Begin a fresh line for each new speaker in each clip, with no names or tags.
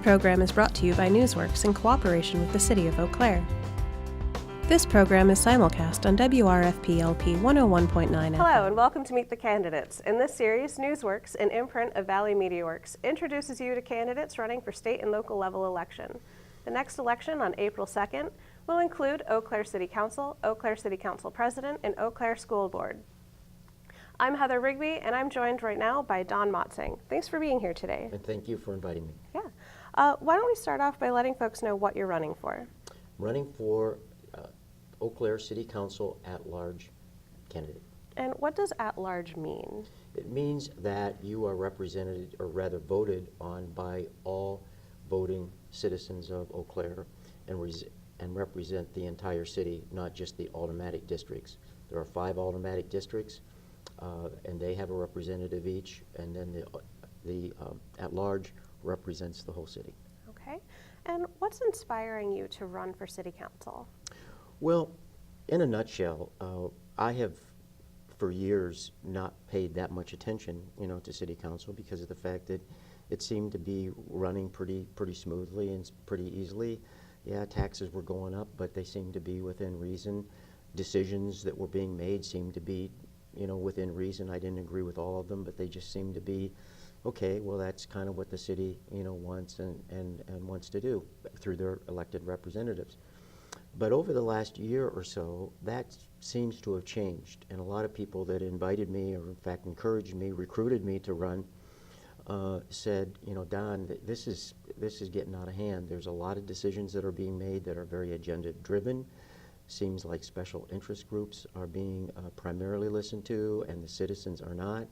program is brought to you by Newsworks in cooperation with the City of Eau Claire. This program is simulcast on WRFP-LP 101.9 FM.
Hello and welcome to Meet the Candidates. In this series, Newsworks, an imprint of Valley MediaWorks, introduces you to candidates running for state and local level election. The next election on April 2nd will include Eau Claire City Council, Eau Claire City Council President, and Eau Claire School Board. I'm Heather Rigby, and I'm joined right now by Don Motzing. Thanks for being here today.
And thank you for inviting me.
Yeah. Why don't we start off by letting folks know what you're running for?
Running for Eau Claire City Council at-large candidate.
And what does at-large mean?
It means that you are represented, or rather voted on, by all voting citizens of Eau Claire and represent the entire city, not just the automatic districts. There are 5 automatic districts, and they have a representative each, and then the at-large represents the whole city.
Okay. And what's inspiring you to run for City Council?
Well, in a nutshell, I have for years not paid that much attention, to City Council because of the fact that it seemed to be running pretty smoothly and pretty easily. Yeah, taxes were going up, but they seemed to be within reason. Decisions that were being made seemed to be, within reason. I didn't agree with all of them, but they just seemed to be, okay, well, that's kind of what the city, wants and wants to do through their elected representatives. But over the last year or so, that seems to have changed. And a lot of people that invited me, or in fact encouraged me, recruited me to run, said, Don, this is getting out of hand. There's a lot of decisions that are being made that are very agenda-driven. Seems like special interest groups are being primarily listened to, and the citizens are not.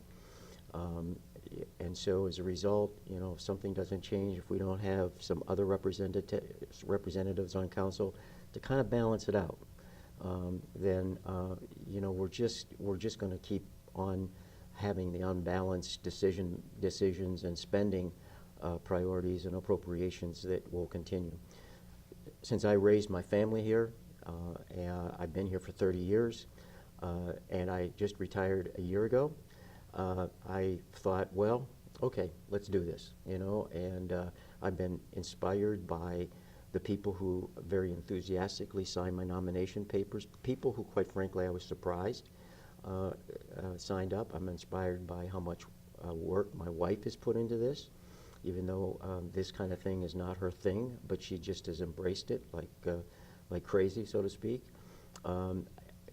And so as a result, if something doesn't change, if we don't have some other representatives on council to kind of balance it out, then we're just going to keep on having the unbalanced decisions and spending priorities and appropriations that will continue. Since I raised my family here, and I've been here for 30 years, and I just retired a year ago, I thought, well, okay, let's do this, and I've been inspired by the people who very enthusiastically signed my nomination papers, people who, quite frankly, I was surprised signed up. I'm inspired by how much work my wife has put into this, even though this kind of thing is not her thing, but she just has embraced it like crazy, so to speak.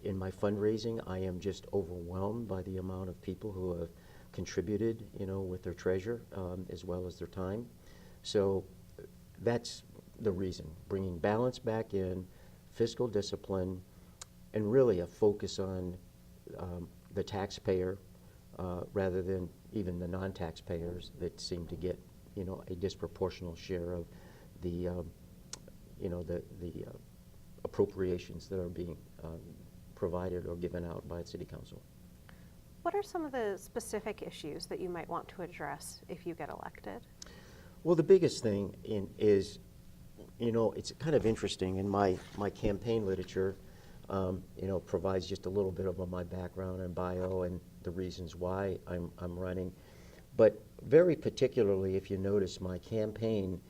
In my fundraising, I am just overwhelmed by the amount of people who have contributed, with their treasure as well as their time. So that's the reason, bringing balance back in, fiscal discipline, and really a focus on the taxpayer rather than even the non-taxpayers that seem to get, a disproportional share of the, the appropriations that are being provided or given out by the City Council.
What are some of the specific issues that you might want to address if you get elected?
Well, the biggest thing is, it's kind of interesting in my campaign literature, provides just a little bit of my background and bio and the reasons why I'm running. But very particularly, if you notice, my campaign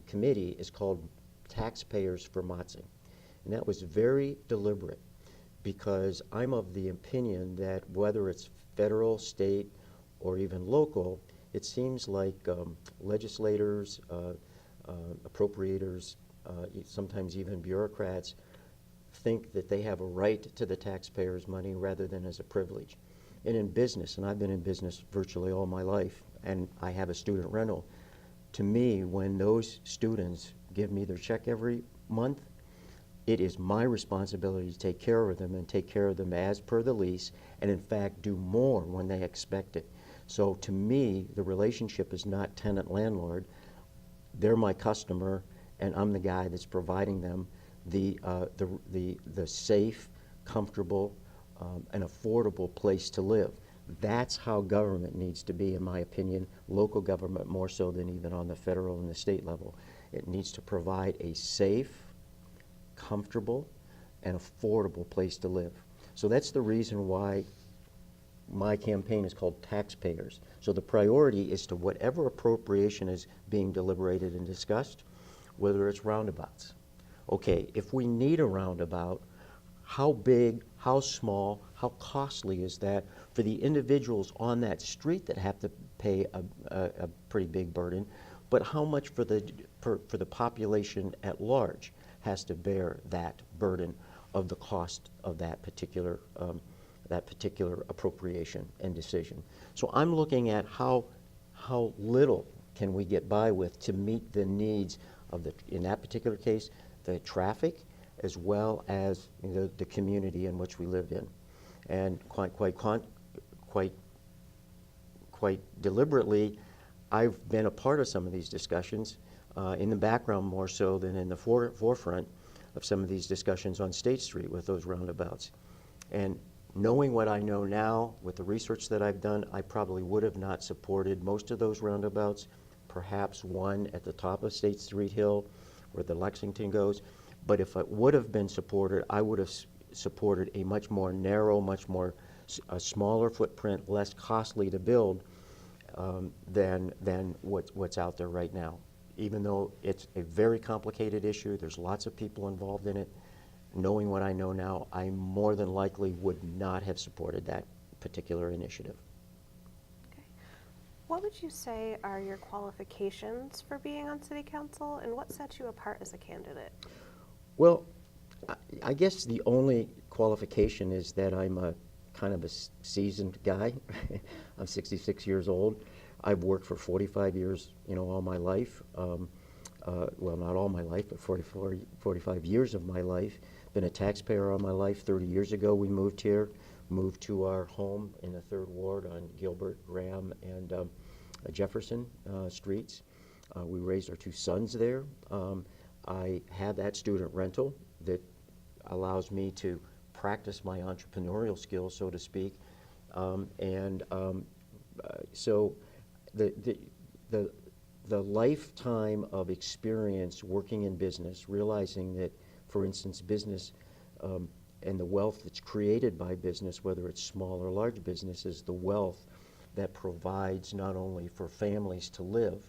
committee is called Taxpayers for Motzing. And that was very deliberate because I'm of the opinion that whether it's federal, state, or even local, it seems like legislators, appropriators, sometimes even bureaucrats think that they have a right to the taxpayers' money rather than as a privilege. And in business, and I've been in business virtually all my life, and I have a student rental, to me, when those students give me their check every month, it is my responsibility to take care of them and take care of them as per the lease, and in fact do more when they expect it. So to me, the relationship is not tenant-landlord. They're my customer, and I'm the guy that's providing them the safe, comfortable, and affordable place to live. That's how government needs to be, in my opinion, local government more so than even on the federal and the state level. It needs to provide a safe, comfortable, and affordable place to live. So that's the reason why my campaign is called taxpayers. So the priority is to whatever appropriation is being deliberated and discussed, whether it's roundabouts. Okay, if we need a roundabout, how big, how small, how costly is that for the individuals on that street that have to pay a pretty big burden, but how much for the population at large has to bear that burden of the cost of that particular appropriation and decision. So I'm looking at how little can we get by with to meet the needs of in that particular case, the traffic, as well as the community in which we lived in. And quite deliberately, I've been a part of some of these discussions, in the background more so than in the forefront of some of these discussions on State Street with those roundabouts. And knowing what I know now, with the research that I've done, I probably would have not supported most of those roundabouts, perhaps one at the top of State Street Hill where the Lexington goes. But if it would have been supported, I would have supported a much more narrow, a smaller footprint, less costly to build than what's out there right now. Even though it's a very complicated issue, there's lots of people involved in it. Knowing what I know now, I more than likely would not have supported that particular initiative.
Okay. What would you say are your qualifications for being on City Council, and what sets you apart as a candidate?
Well, I guess the only qualification is that I'm a kind of a seasoned guy. I'm 66 years old. I've worked for 45 years, all my life. Well, not all my life, but 45 years of my life. Been a taxpayer all my life. 30 years ago, we moved here, moved to our home in the 3rd Ward on Gilbert, Graham, and Jefferson streets. We raised our 2 sons there. I have that student rental that allows me to practice my entrepreneurial skills, so to speak. So the lifetime of experience working in business, realizing that, for instance, business and the wealth that's created by business, whether it's small or large business, is the wealth that provides not only for families to live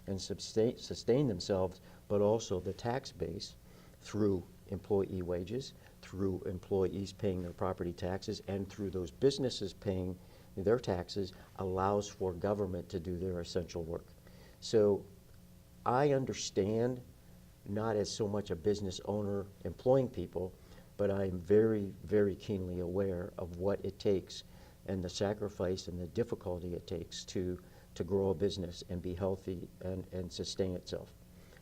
and sustain themselves, but also the tax base through employee wages, through employees paying their property taxes, and through those businesses paying their taxes, allows for government to do their essential work. So I understand, not as so much a business owner employing people, but I am very, very keenly aware of what it takes and the sacrifice and the difficulty it takes to grow a business and be healthy and sustain itself.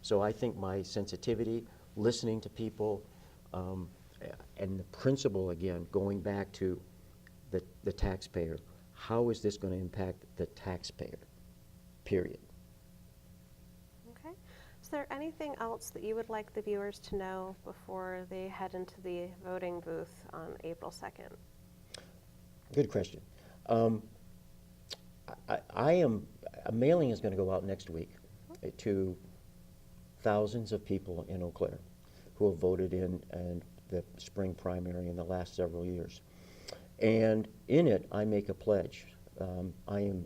So I think my sensitivity, listening to people, and the principle, again, going back to the taxpayer, how is this going to impact the taxpayer, period.
Okay. Is there anything else that you would like the viewers to know before they head into the voting booth on April 2nd?
Good question. A mailing is going to go out next week to thousands of people in Eau Claire who have voted in the spring primary in the last several years. And in it, I make a pledge. I am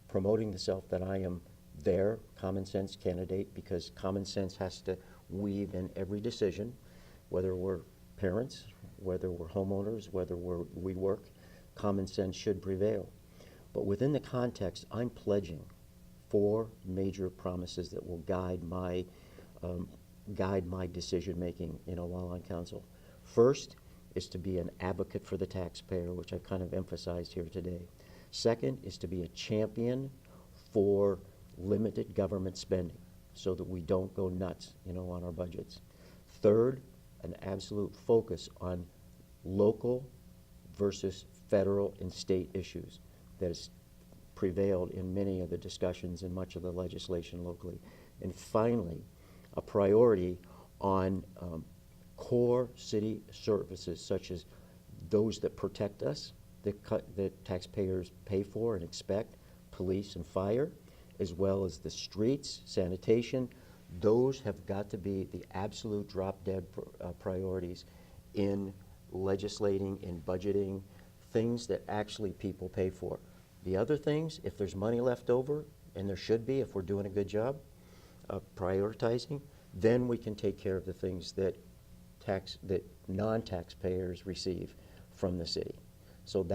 promoting the self that I am their common sense candidate, because common sense has to weave in every decision, whether we're parents, whether we're homeowners, whether we work, common sense should prevail. But within the context, I'm pledging 4 major promises that will guide my decision making while on council. First is to be an advocate for the taxpayer, which I've kind of emphasized here today. Second is to be a champion for limited government spending so that we don't go nuts, on our budgets. Third, an absolute focus on local versus federal and state issues that has prevailed in many of the discussions and much of the legislation locally. And finally, a priority on core city services, such as those that protect us, that taxpayers pay for and expect, police and fire, as well as the streets, sanitation. Those have got to be the absolute drop-dead priorities in legislating, in budgeting things that actually people pay for. The other things, if there's money left over, and there should be if we're doing a good job of prioritizing, then we can take care of the things that non-taxpayers receive from the city. So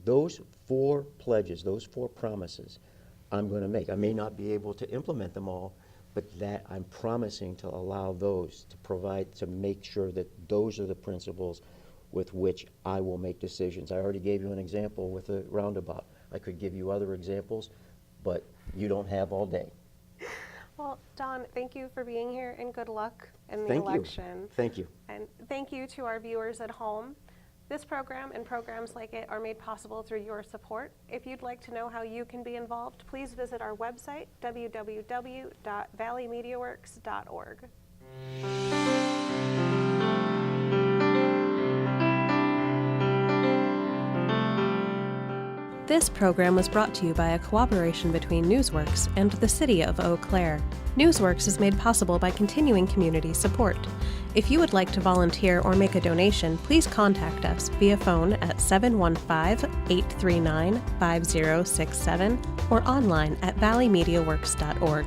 those 4 pledges, those 4 promises, I'm going to make. I may not be able to implement them all, but that I'm promising to allow those to provide, to make sure that those are the principles with which I will make decisions. I already gave you an example with a roundabout. I could give you other examples, but you don't have all day.
Well, Don, thank you for being here and good luck in the
Thank you.
election.
Thank you.
And thank you to our viewers at home. This program and programs like it are made possible through your support. If you'd like to know how you can be involved, please visit our website, www.valleymediaworks.org.
This program was brought to you by a cooperation between Newsworks and the City of Eau Claire. Newsworks is made possible by continuing community support. If you would like to volunteer or make a donation, please contact us via phone at 715-839-5067 or online at valleymediaworks.org.